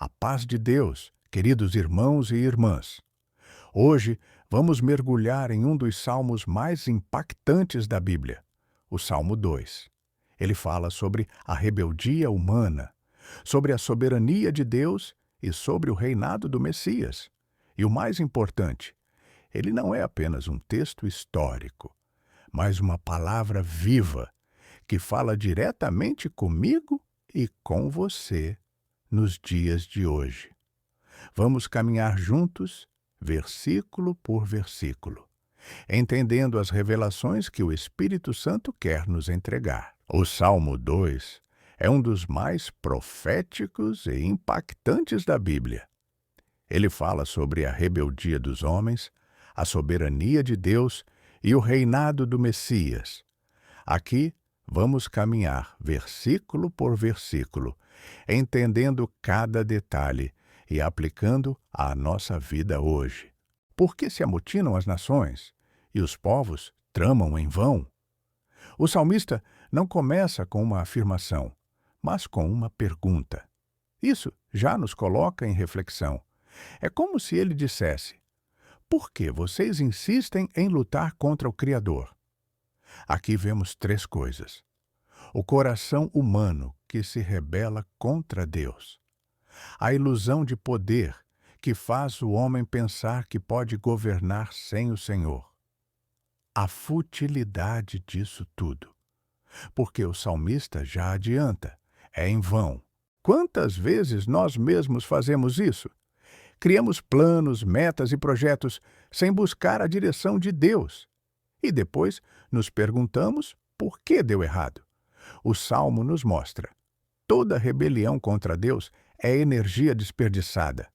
A paz de Deus, queridos irmãos e irmãs. Hoje vamos mergulhar em um dos salmos mais impactantes da Bíblia, o Salmo 2. Ele fala sobre a rebeldia humana, sobre a soberania de Deus e sobre o reinado do Messias. E o mais importante, ele não é apenas um texto histórico, mas uma palavra viva que fala diretamente comigo e com você nos dias de hoje. Vamos caminhar juntos, versículo por versículo, entendendo as revelações que o Espírito Santo quer nos entregar. O Salmo 2 é um dos mais proféticos e impactantes da Bíblia. Ele fala sobre a rebeldia dos homens, a soberania de Deus e o reinado do Messias. Aqui vamos caminhar versículo por versículo, entendendo cada detalhe e aplicando à nossa vida hoje. Por que se amotinam as nações e os povos tramam em vão? O salmista não começa com uma afirmação, mas com uma pergunta. Isso já nos coloca em reflexão. É como se ele dissesse: por que vocês insistem em lutar contra o Criador? Aqui vemos três coisas: o coração humano que se rebela contra Deus, a ilusão de poder que faz o homem pensar que pode governar sem o Senhor, a futilidade disso tudo. Porque o salmista já adianta, é em vão. Quantas vezes nós mesmos fazemos isso? Criamos planos, metas e projetos sem buscar a direção de Deus. E depois nos perguntamos por que deu errado. O Salmo nos mostra: toda rebelião contra Deus é energia desperdiçada.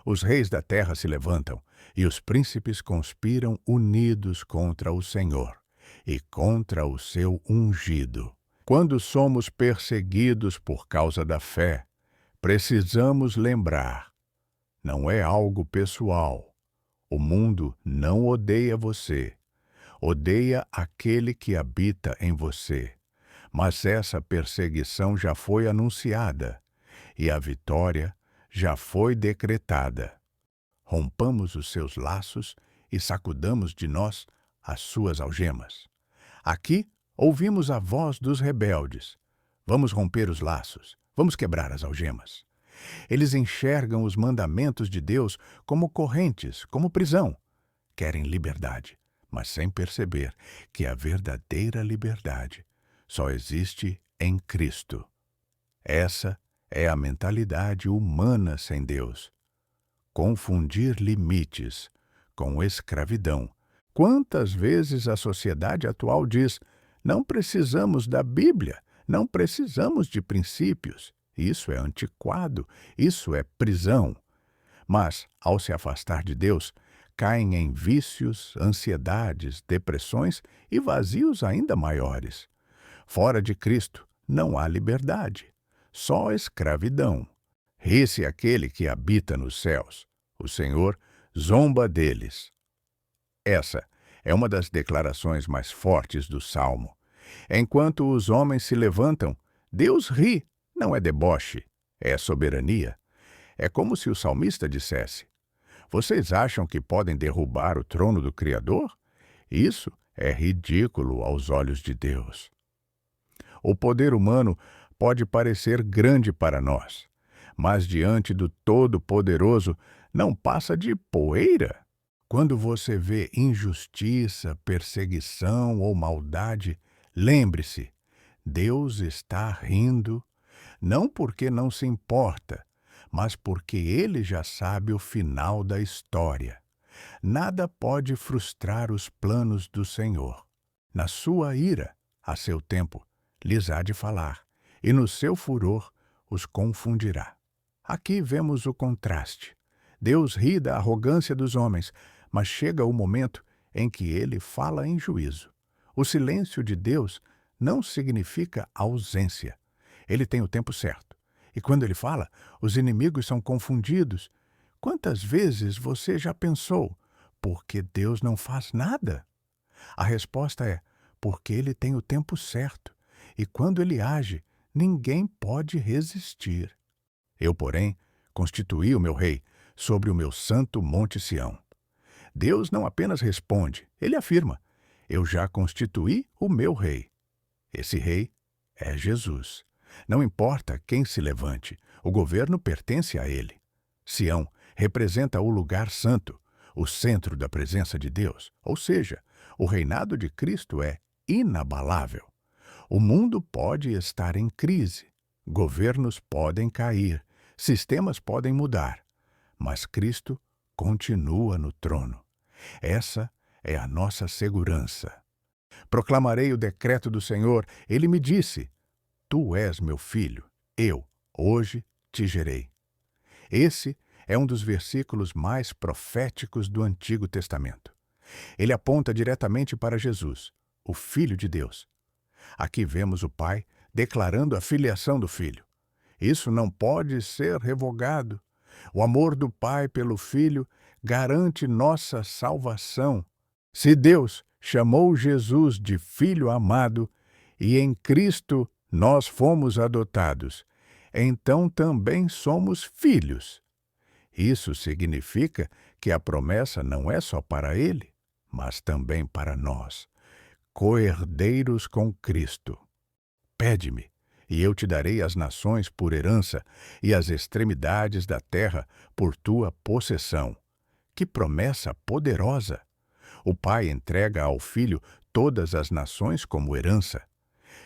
Os reis da terra se levantam e os príncipes conspiram unidos contra o Senhor e contra o seu ungido. Quando somos perseguidos por causa da fé, precisamos lembrar: não é algo pessoal. O mundo não odeia você. Odeia aquele que habita em você. Mas essa perseguição já foi anunciada e a vitória já foi decretada. Rompamos os seus laços e sacudamos de nós as suas algemas. Aqui ouvimos a voz dos rebeldes. Vamos romper os laços, vamos quebrar as algemas. Eles enxergam os mandamentos de Deus como correntes, como prisão. Querem liberdade, mas sem perceber que a verdadeira liberdade só existe em Cristo. Essa é a mentalidade humana sem Deus. Confundir limites com escravidão. Quantas vezes a sociedade atual diz: não precisamos da Bíblia, não precisamos de princípios. Isso é antiquado, isso é prisão. Mas, ao se afastar de Deus, caem em vícios, ansiedades, depressões e vazios ainda maiores. Fora de Cristo não há liberdade, só escravidão. Esse aquele que habita nos céus. O Senhor zomba deles. Essa é uma das declarações mais fortes do Salmo. Enquanto os homens se levantam, Deus ri. Não é deboche, é soberania. É como se o salmista dissesse: vocês acham que podem derrubar o trono do Criador? Isso é ridículo aos olhos de Deus. O poder humano pode parecer grande para nós, mas diante do Todo-Poderoso não passa de poeira. Quando você vê injustiça, perseguição ou maldade, lembre-se: Deus está rindo, não porque não se importa, mas porque Ele já sabe o final da história. Nada pode frustrar os planos do Senhor. Na sua ira, a seu tempo, lhes há de falar, e no seu furor os confundirá. Aqui vemos o contraste. Deus ri da arrogância dos homens, mas chega o momento em que ele fala em juízo. O silêncio de Deus não significa ausência. Ele tem o tempo certo. E quando ele fala, os inimigos são confundidos. Quantas vezes você já pensou: por que Deus não faz nada? A resposta é: porque ele tem o tempo certo. E quando ele age, ninguém pode resistir. Eu, porém, constituí o meu rei sobre o meu santo monte Sião. Deus não apenas responde, ele afirma: eu já constituí o meu rei. Esse rei é Jesus. Não importa quem se levante, o governo pertence a ele. Sião representa o lugar santo, o centro da presença de Deus, ou seja, o reinado de Cristo é inabalável. O mundo pode estar em crise, governos podem cair, sistemas podem mudar, mas Cristo continua no trono. Essa é a nossa segurança. Proclamarei o decreto do Senhor. Ele me disse: Tu és meu filho, eu, hoje, te gerei. Esse é um dos versículos mais proféticos do Antigo Testamento. Ele aponta diretamente para Jesus, o Filho de Deus. Aqui vemos o Pai declarando a filiação do Filho. Isso não pode ser revogado. O amor do Pai pelo Filho garante nossa salvação. Se Deus chamou Jesus de Filho amado e em Cristo nós fomos adotados, então também somos filhos. Isso significa que a promessa não é só para Ele, mas também para nós, co-herdeiros com Cristo. Pede-me, e eu te darei as nações por herança e as extremidades da terra por tua possessão. Que promessa poderosa! O Pai entrega ao Filho todas as nações como herança.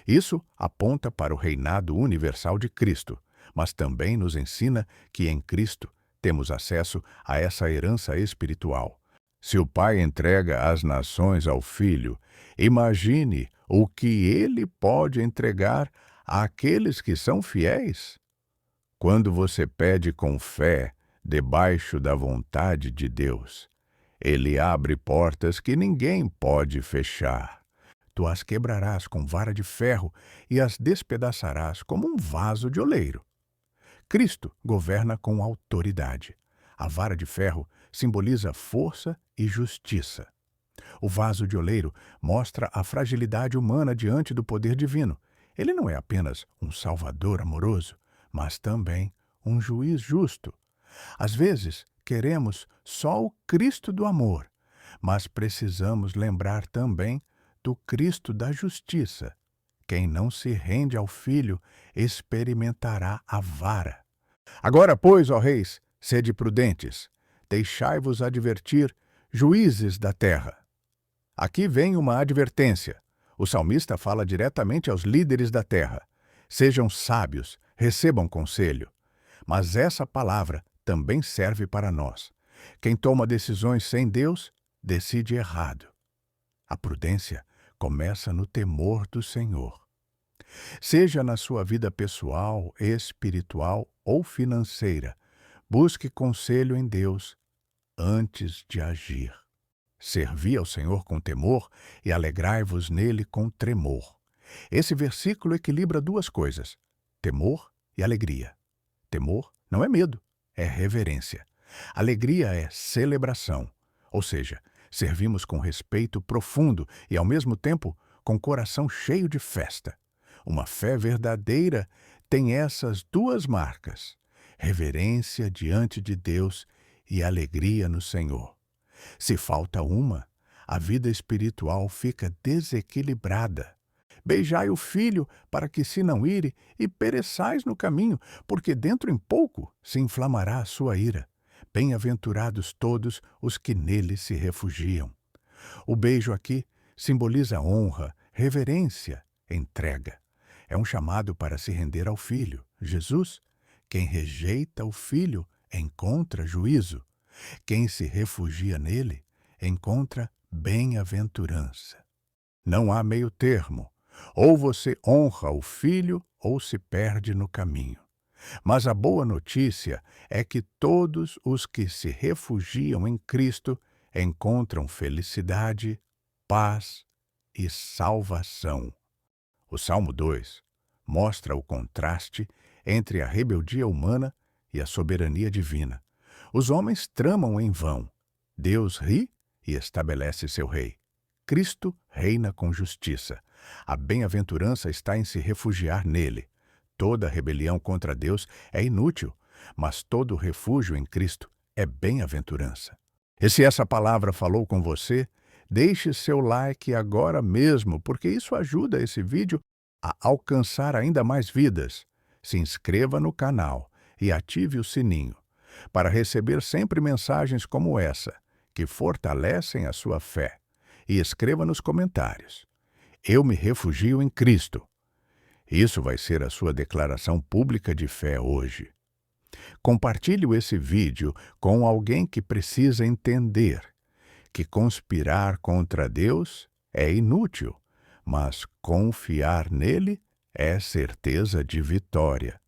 Isso aponta para o reinado universal de Cristo, mas também nos ensina que em Cristo temos acesso a essa herança espiritual. Se o Pai entrega as nações ao Filho, imagine o que Ele pode entregar àqueles que são fiéis. Quando você pede com fé, debaixo da vontade de Deus, Ele abre portas que ninguém pode fechar. Tu as quebrarás com vara de ferro e as despedaçarás como um vaso de oleiro. Cristo governa com autoridade. A vara de ferro simboliza força e justiça. O vaso de oleiro mostra a fragilidade humana diante do poder divino. Ele não é apenas um salvador amoroso, mas também um juiz justo. Às vezes, queremos só o Cristo do amor, mas precisamos lembrar também do Cristo da justiça. Quem não se rende ao Filho experimentará a vara. Agora, pois, ó reis, sede prudentes, deixai-vos advertir, juízes da terra. Aqui vem uma advertência. O salmista fala diretamente aos líderes da terra. Sejam sábios, recebam conselho. Mas essa palavra também serve para nós. Quem toma decisões sem Deus, decide errado. A prudência começa no temor do Senhor. Seja na sua vida pessoal, espiritual ou financeira, busque conselho em Deus antes de agir. Servi ao Senhor com temor e alegrai-vos nele com tremor. Esse versículo equilibra duas coisas: temor e alegria. Temor não é medo, é reverência. Alegria é celebração, ou seja, servimos com respeito profundo e, ao mesmo tempo, com coração cheio de festa. Uma fé verdadeira tem essas duas marcas: reverência diante de Deus e alegria no Senhor. Se falta uma, a vida espiritual fica desequilibrada. Beijai o filho para que se não ire e pereçais no caminho, porque dentro em pouco se inflamará a sua ira. Bem-aventurados todos os que nele se refugiam. O beijo aqui simboliza honra, reverência, entrega. É um chamado para se render ao Filho, Jesus. Quem rejeita o Filho encontra juízo. Quem se refugia nele encontra bem-aventurança. Não há meio termo. Ou você honra o Filho ou se perde no caminho. Mas a boa notícia é que todos os que se refugiam em Cristo encontram felicidade, paz e salvação. O Salmo 2 mostra o contraste entre a rebeldia humana e a soberania divina. Os homens tramam em vão. Deus ri e estabelece seu rei. Cristo reina com justiça. A bem-aventurança está em se refugiar nele. Toda rebelião contra Deus é inútil, mas todo refúgio em Cristo é bem-aventurança. E se essa palavra falou com você, deixe seu like agora mesmo, porque isso ajuda esse vídeo a alcançar ainda mais vidas. Se inscreva no canal e ative o sininho para receber sempre mensagens como essa, que fortalecem a sua fé. E escreva nos comentários: eu me refugio em Cristo. Isso vai ser a sua declaração pública de fé hoje. Compartilhe esse vídeo com alguém que precisa entender que conspirar contra Deus é inútil, mas confiar nele é certeza de vitória.